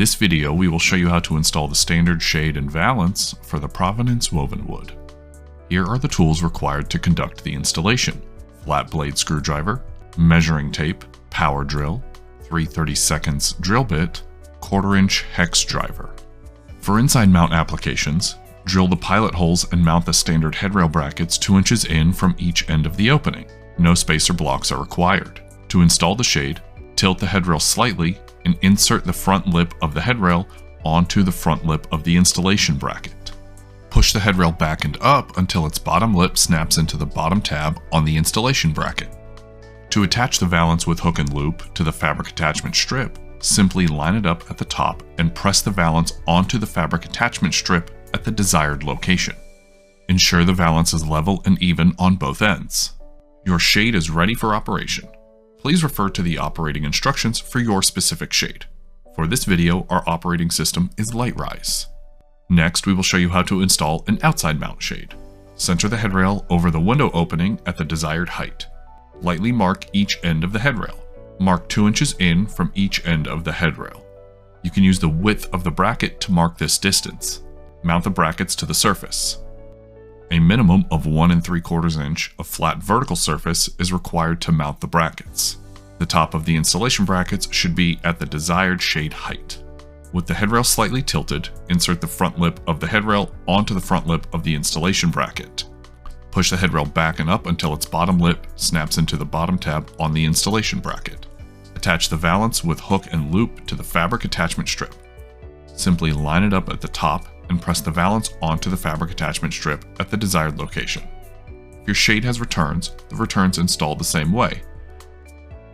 this video, we will show you how to install the standard shade and valance for the Provenance Woven Wood. Here are the tools required to conduct the installation: flat blade screwdriver, measuring tape, power drill, 3/32 drill bit, 1/4 inch hex driver. For inside mount applications, drill the pilot holes and mount the standard headrail brackets 2 inches in from each end of the opening. No spacer blocks are required. To install the shade, tilt the headrail slightly and insert the front lip of the headrail onto the front lip of the installation bracket. Push the headrail back and up until its bottom lip snaps into the bottom tab on the installation bracket. To attach the valance with hook and loop to the fabric attachment strip, simply line it up at the top and press the valance onto the fabric attachment strip at the desired location. Ensure the valance is level and even on both ends. Your shade is ready for operation. Please refer to the operating instructions for your specific shade. For this video, our operating system is Lightrise. Next, we will show you how to install an outside mount shade. Center the headrail over the window opening at the desired height. Lightly mark each end of the headrail. Mark 2 inches in from each end of the headrail. You can use the width of the bracket to mark this distance. Mount the brackets to the surface. A minimum of 1 3/4 inch of flat vertical surface is required to mount the brackets. The top of the installation brackets should be at the desired shade height. With the headrail slightly tilted, insert the front lip of the headrail onto the front lip of the installation bracket. Push the headrail back and up until its bottom lip snaps into the bottom tab on the installation bracket. Attach the valance with hook and loop to the fabric attachment strip. Simply line it up at the top and press the valance onto the fabric attachment strip at the desired location. If your shade has returns, the returns installed the same way.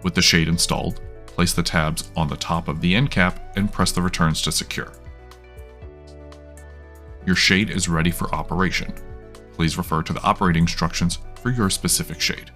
With the shade installed, place the tabs on the top of the end cap and press the returns to secure. Your shade is ready for operation. Please refer to the operating instructions for your specific shade.